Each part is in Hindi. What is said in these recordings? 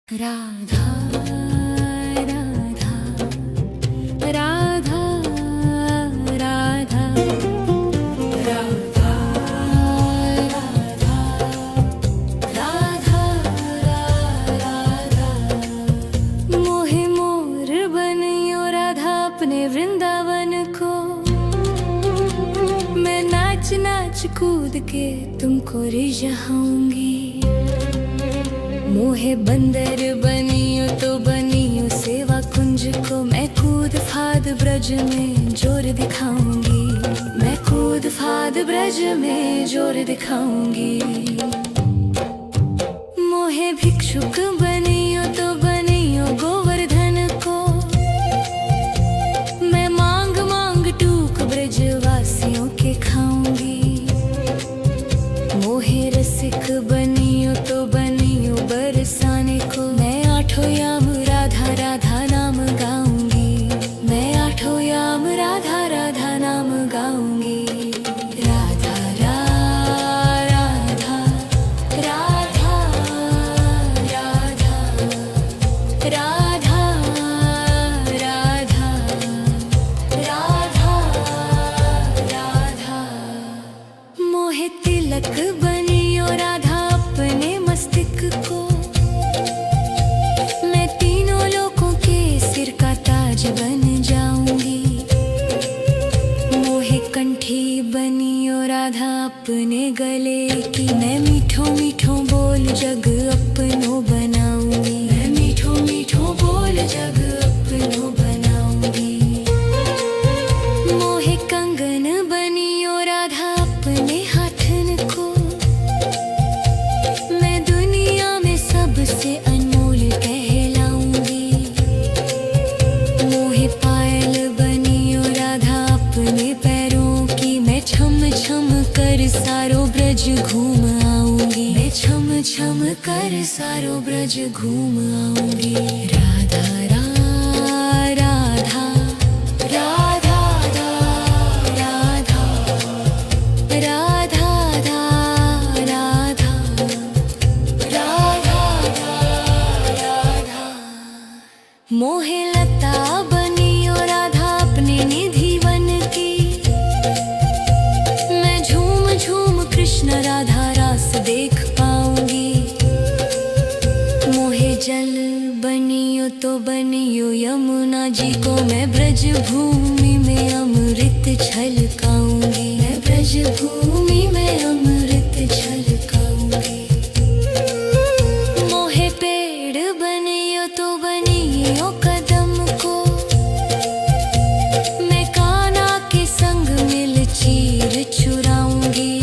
राधा राधा राधा राधा राधा राधा राधा मोहे मोर बनियो राधा अपने वृंदावन को। मैं नाच नाच कूद के तुमको रिझाऊंगी। मोहे बंदर बनियो तो बनियो सेवा कुंज को। मैं कूद फाद ब्रज में जोर दिखाऊंगी। मैं कूद फाद ब्रज में जोर दिखाऊंगी। मोहे भिक्षुक बनियो तो बनियो गोवर्धन को। मैं मांग मांग टूक ब्रज वासियों के खाऊंगी। मोहे रसिक बनियो तो बनियो बरसाने को। मैं आठों याम राधा राधा नाम गाऊंगी। मैं आठों याम राधा राधा नाम गाऊंगी। राधा राधा राधा राधा राधा राधा राधा राधा मोहे तिलक बनियो राधा अपने मस्तिष्क को। मैं तीनों लोगों के सिर का ताज बन जाऊंगी। मोहे कंठी बनियो राधा अपने गले की। मैं मीठो मीठो बोल जग अपनो बनाऊंगी। मैं मीठो मीठो बोल जग अपनो बनाऊंगी। मोहे कंगन बनियो राधा अपने हाथन को। मैं दुनिया में सबसे अनमोल कहलाऊंगी। मोहे पायल बनियो राधा अपने पैरों की। मैं छम छम कर सारो ब्रज घूम आऊंगी। मैं छम छम कर सारो ब्रज घूम आऊंगी। राधा राधा राधा राधा राधा राधा राधा राधा मोहे लता बनियो राधा अपने निधि वन की। मैं झूम झूम कृष्ण राधा रास देख पाऊंगी। मोहे जल बनियो तो बनियो यमुना जी को। मैं ब्रज भूमि में अमृत छलकाऊंगी। मैं ब्रज भूमि में अमृत छलकाऊंगी। मोहे पेड़ बनियो तो बनियो कदम को। मैं कान्हा के संग मिल चीर चुराऊंगी।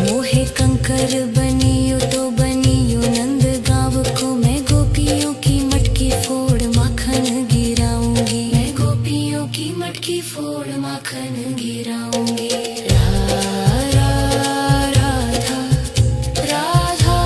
मोहे कंकर बनियो तो बनियो नंद गांव को। मैं गोपियों की मटकी फोड़ माखन गिराऊंगी। मैं गोपियों की मटकी फोड़ माखन गिराऊंगी। राधा राधा राधा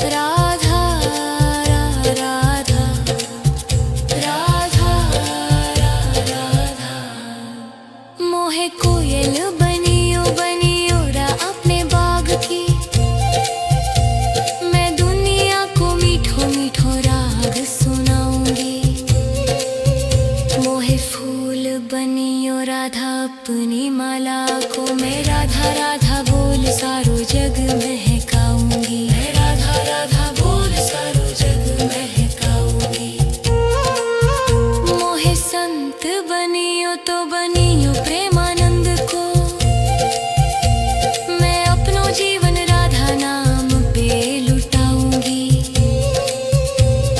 राधा राधा राधा मोहे कोयल बनियो बनियो रा अपने बाग की। मैं दुनिया को मीठो मीठो राग सुनाऊंगी। मोहे फूल बनियो राधा अपनी माला को। मैं राधा राधा बोल सारो जग महकाऊंगी। मैं राधा राधा बोल सारो जग महकाऊंगी। मोहे संत बनियो तो बनियो प्रेमानंद को। मैं अपनो जीवन राधा नाम पे लुटाऊंगी।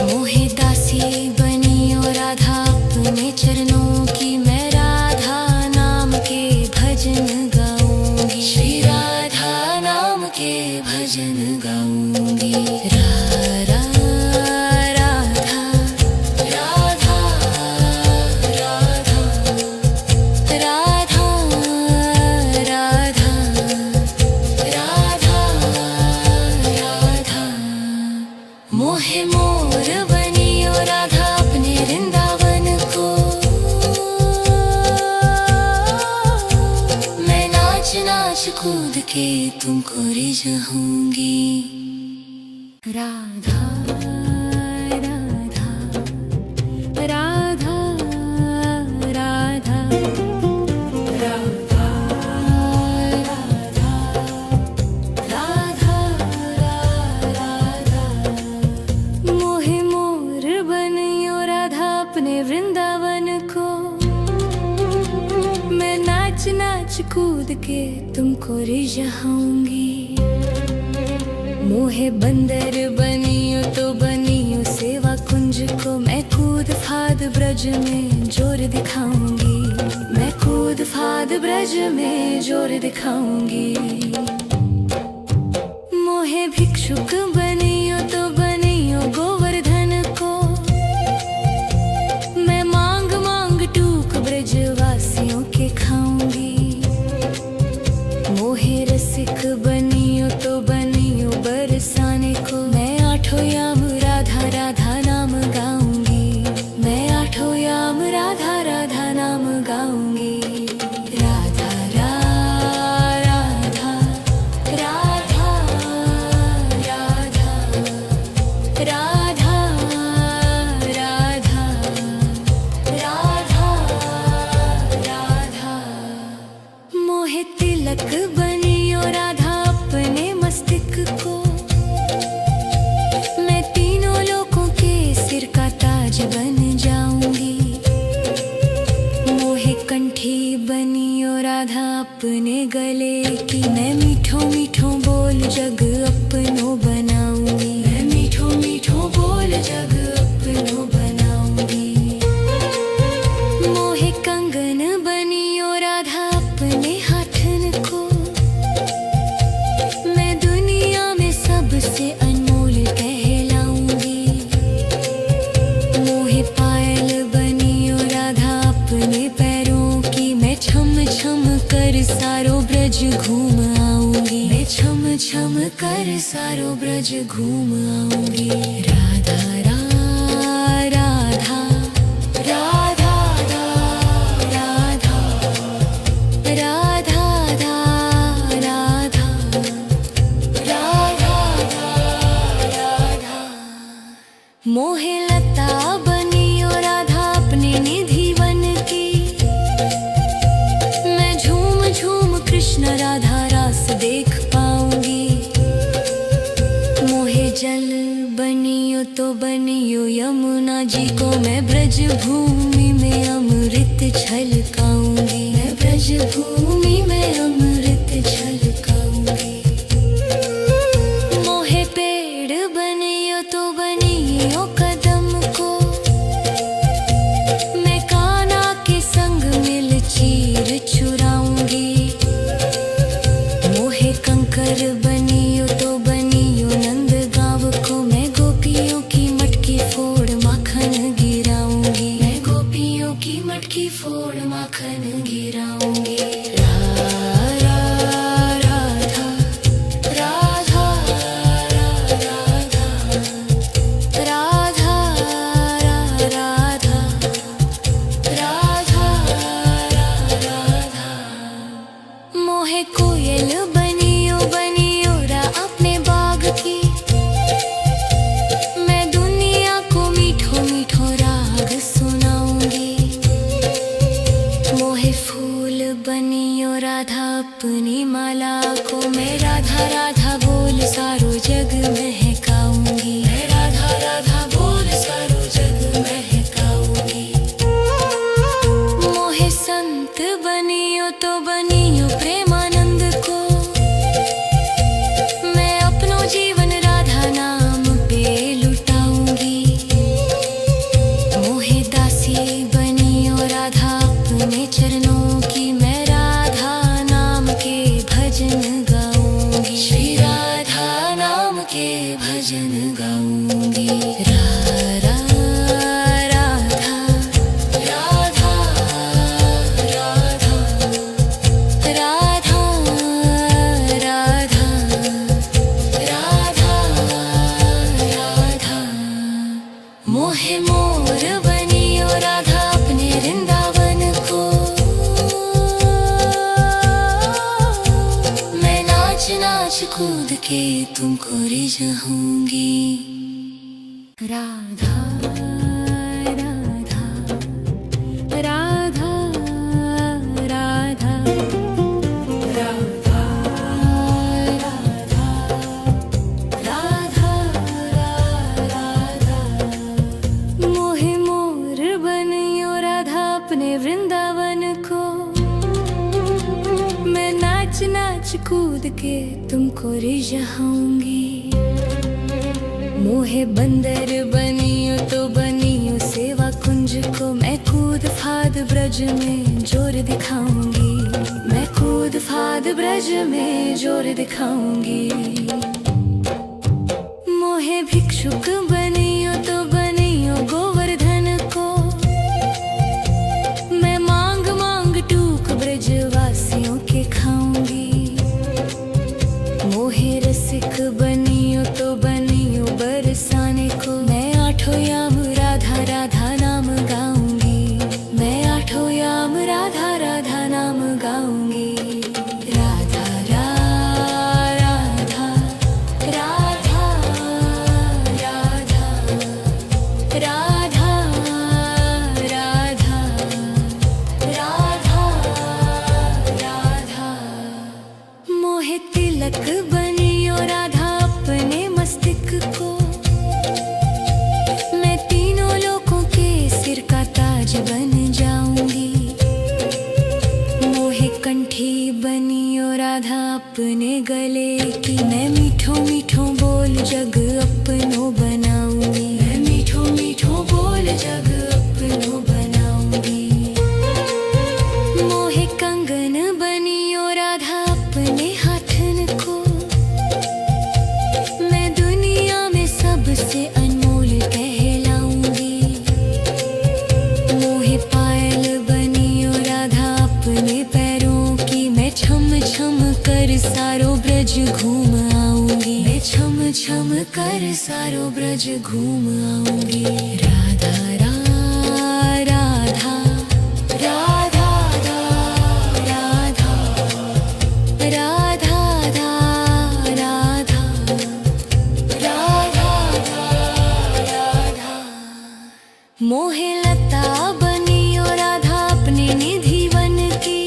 मोहे दासी बनियो राधा अपने चरणों की। मैं राधा नाम के भजन गाऊंगी। श्री राधा नाम के भजन गाऊंगी। राधा राधा राधा राधा राधा राधा राधा मोहे मोर बनियो राधा अपने वृंदावन को। मैं नाच नाच कूद के तुमको रिझाऊंगी। राधा राधा राधा राधा राधा राधा राधा मोहे मोर बनियो राधा अपने वृंदावन को। मैं नाच नाच कूद के तुमको रिझाऊंगी। मोहे बंदर बनियो तो बनियो सेवा कुंज को। मैं कूद फाद ब्रज में जोर दिखाऊंगी। मैं कूद फाद ब्रज में जोर दिखाऊंगी। मोहे भिक्षुक बनियो तो बनियो गोवर्धन को। मैं मांग मांग टूक ब्रजवासियों के खाऊंगी। मोहे रसिक बनियो तो बनियो बरसाने को। मैं आठों याम राधा राधा नाम गाऊंगी। मैं आठों याम राधा राधा नाम गाऊंगी। राधा राधा राधा राधा राधा राधा राधा राधा मोहे तिलक बनियो राधा अपने मस्तिष्क को। मैं तीनों लोगों के सिर का ताज बन जाऊंगी। मोहे कंठी बनियो राधा अपने गले की। मैं मीठो मीठो बोल जग अपनो बनाऊंगी। मैं मीठो मीठो बोल जग अपनो बनाऊंगी। मोहे कंगन बनियो राधा अपने हाथन को। मैं दुनिया में सबसे अनमोल कहलाऊंगी। मोहे पायल बनियो राधा अपने पैरों की। मैं छम छम कर सारो ब्रज घूम आऊंगी। मैं छम छम कर सारो ब्रज घूम आऊंगी। राधा राधा राधा राधा राधा राधा राधा राधा मोहे लता बनियो राधा अपने निधि वन की। मैं झूम झूम कृष्ण राधा रास देख पाऊंगी। मोहे जल बनियो तो बनियो यमुना जी को। मैं ब्रज भूमि में अमृत छलकाऊंगी। मैं ब्रज भूमि में अमृत छलकाऊंगी। मोहे पेड़ बनियो तो बनियो कदम को। मैं कान्हा के संग मिल चीर चुराऊंगी। मोहे कंकर बनियो तो बनियो नंद गाँव को। मैं गोपियों की मटकी फोड़ माखन गिराऊंगी। मैं गोपियों की मटकी फोड़ माखन गिराऊंगी। राधा राधा राधा राधा राधा राधा राधा राधा मोहे कोयल बनियो बनियो रा अपने बाग की। मैं दुनिया को मीठो मीठो राग सुनाऊंगी। मोहे फूल बनियो राधा अपनी माला को। मैं राधा राधा बोल सारो जग महकाऊंगी। मैं राधा राधा बोल सारो जग महकाऊंगी। मोहे संत बनियो तो बनियो प्रेमानंद को। मैं अपनो जीवन राधा नाम पे लुटाऊंगी। मोहे दासी बनियो राधा अपने चरणों की। मैं राधा नाम के भजन गाऊंगी। श्री राधा नाम के भजन गाऊंगी। राधा राधा राधा राधा राधा राधा राधा राधा मोहे मोर बनियो राधा अपने वृंदावन को। मैं नाच के तुमको रिझाऊंगी। राधा राधा राधा राधा राधा राधा राधा मोहे मोर बनियो राधा अपने वृंदावन को। मैं नाच नाच कूद के तुमको रिझाऊंगी। मोहे बंदर बनियो तो बनियो सेवा कुंज को। मैं कूद फाद ब्रज में जोर दिखाऊंगी। मैं कूद फाद ब्रज में जोर दिखाऊंगी। मोहे भिक्षुक बनियो तो बनियो गोवर्धन को। मैं मांग मांग टूक ब्रज वासियों के खाऊंगी। मोहे रसिक बनियो तो बनियो बरसाने को। मैं आठों याम राधा राधा नाम गाऊंगी। मैं आठों याम राधा राधा नाम गाऊंगी। राधा राधा राधा राधा राधा राधा राधा राधा मोहे तिलक बनियो राधा अपने मस्तिष्क को। मैं तीनों लोगों के सिर का ताज बन जाऊंगी। मोहे कंठी बनियो राधा अपने गले की। मैं मीठो मीठो बोल जग अपनो बनाऊंगी। मैं मीठो मीठो बोल जग अपनो बनाऊंगी। मोहे कंगन बनियो राधा अपने हाथन को। मैं दुनिया में सबसे अनमोल कहलाऊंगी। मोहे पायल बनियो राधा अपने पैरों की। मैं छम छम कर सारो ब्रज घूम आऊंगी। मैं छम छम कर सारो ब्रज घूम आऊंगी। राधा राधा राधा राधा राधा राधा राधा राधा मोहे लता बनियो राधा अपने निधि वन की।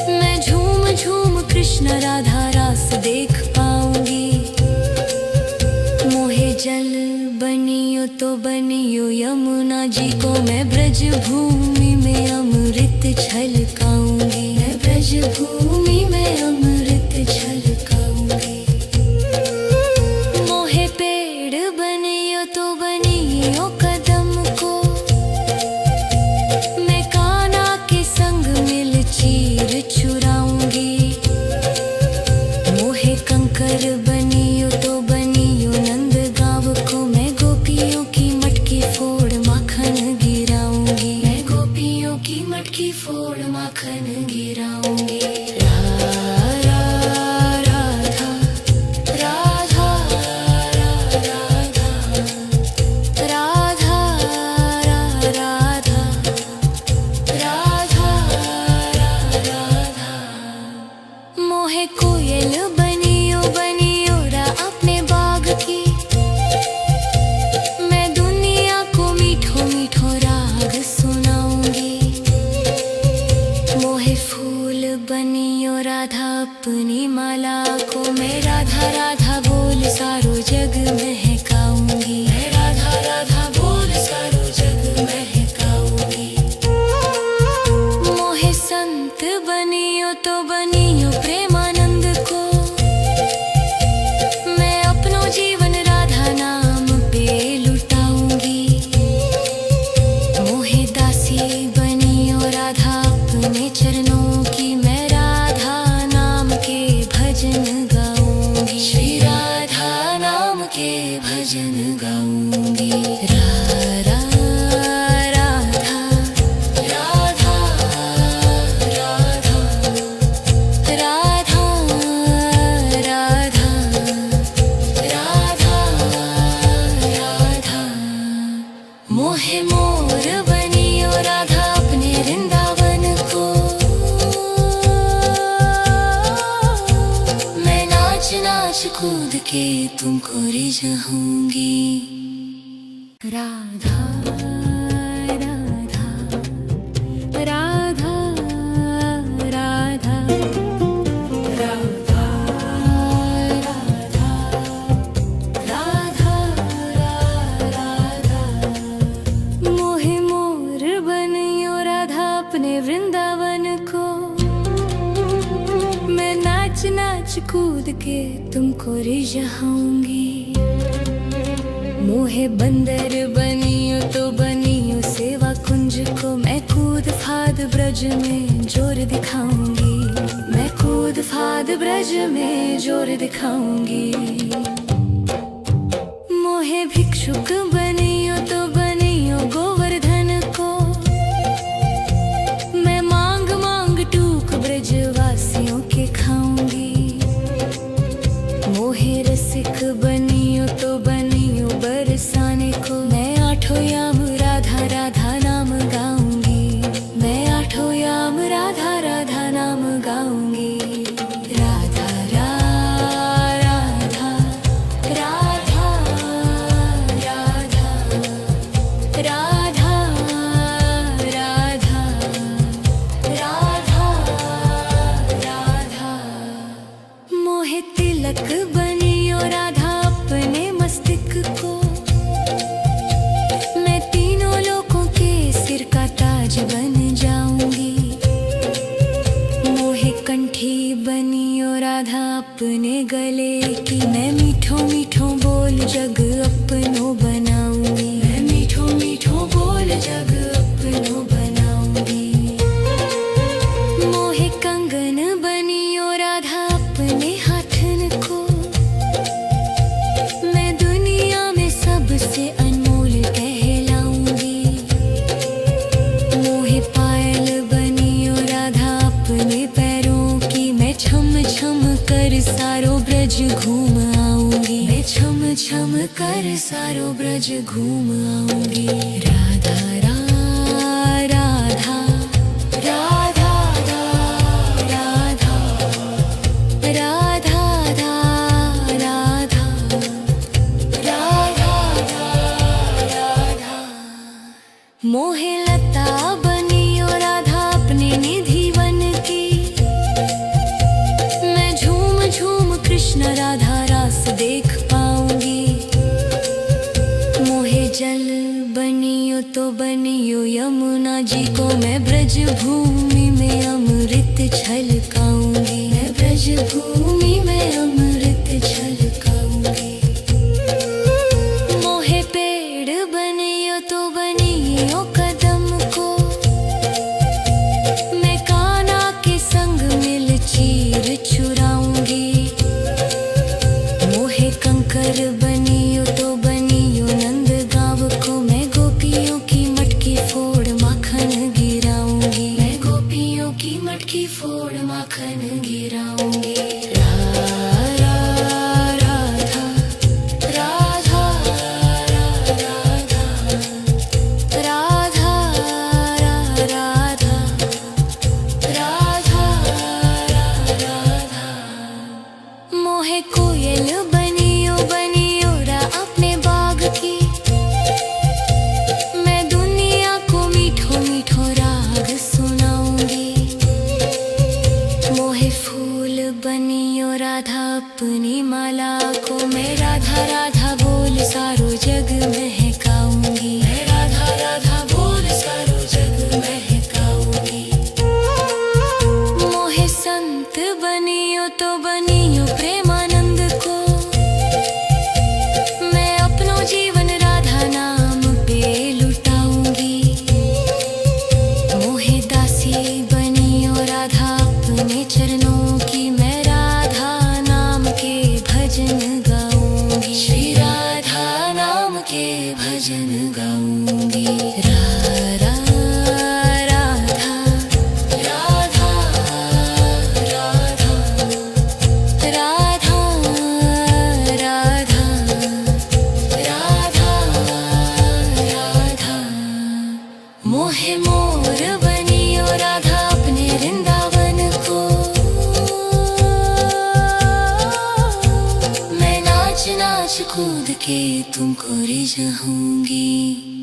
मैं झूम झूम कृष्ण राधा रास देख पाऊंगी। मोहे जल बनियो तो बनियो यमुना जी को। मैं ब्रज भूमि में अमृत छलकाऊंगी। मैं ब्रज भूमि में अमृत छलकाऊंगी। मोहे पेड़ बनियो तो बनियो कदम को। मैं कान्हा के संग मिल चीर चुराऊंगी। मोहे कंकर बनियो तो बनियो नंद गाँव को। मैं गोपियों की मटकी फोड़ माखन गिराऊंगी। मैं गोपियों की मटकी फोड़ माखन गिराऊंगी। राधा राधा राधा राधा राधा राधा राधा मोहे कोयल बनियो बनियो कूद के तुमको रिझाऊंगी। राधा राधा राधा राधा राधा राधा राधा मोहे मोर बनियो राधा अपने वृंदावन को। मैं नाच नाच कूद के तुमको रिझाऊंगी। मोहे बंदर बनियो तो बनियो सेवा कुंज को। मैं कूद फाद ब्रज में जोर दिखाऊंगी। मैं कूद फाद ब्रज में जोर दिखाऊंगी। मोहे भिक्षुक बनियो तो बनियो गोवर्धन को। मैं मांग मांग टूक ब्रजवासियों के खाऊंगी। मोहे रसिक बनियो तो बनियो बरसाने को। मैं आठों याम राधा राधा नाम गाऊंगी। मैं आठों याम राधा राधा नाम गाऊंगी। राधा राधा राधा राधा राधा राधा राधा राधा मोहे तिलक बनियो राधा अपने मस्तिष्क को। मैं तीनों लोगों के सिर का ताज बन जाऊंगी। मोहे कंठी बनियो राधा अपने गले की। मैं मीठो मीठो बोल जग अपनो बनाऊंगी। मैं मीठो मीठो बोल जग अपनो बनाऊंगी। मोहे कंगन बनियो राधा अपने हाथन को। मैं दुनिया में सबसे अनमोल कहलाऊंगी। मोहे पायल बनियो राधा अपने पैरों की। मैं छम छम कर सारो ब्रज घूम आऊंगी। मैं छम छम कर सारो ब्रज घूम आऊंगी। राधा राधा राधा राधा राधा राधा राधा राधा मोहे लता बनियो राधा अपने निधि वन की। मैं झूम झूम कृष्ण राधा रास देख पाऊंगी। मोहे जल बनियो तो बनियो यमुना जी को। मैं ब्रज भूमि में अमृत छलकाऊंगी। मैं ब्रज भूमि में अमृत छलकाऊंगी। मोहे पेड़ बनियो तो बनियो कदम को। मैं कान्हा के संग मिल चीर चुराऊंगी। मोहे कंकर बनियो तो बनियो नंद गाँव को। मैं गोपियों की मटकी फोड़ माखन गिराऊंगी। मैं गोपियों की मटकी फोड़ माखन गिराऊंगी। राधा राधा राधा राधा राधा राधा राधा मोहे कोयल बनियो बनियो रा अपने बाग की। मैं दुनिया को मीठो मीठो राग सुनाऊंगी। मोहे फूल बनियो राधा अपनी माला को। मैं राधा राधा बोल सारो जग महकाऊंगी। मैं राधा राधा बोल सारो जग महकाऊंगी। मोहे संत बनियो तो बनियो प्रेमानंद को। मैं अपनो जीवन राधा नाम पे लुटाऊंगी। मोहे दासी बनियो राधा अपने चरणों की। मैं राधा नाम के भजन गाऊंगी। श्री राधा नाम के भजन गाऊंगी। राधा राधा राधा राधा राधा राधा राधा मोहे मोर बनियो राधा अपने वृंदावन को। नाच नाच कूद के तुमको रिझाऊंगी।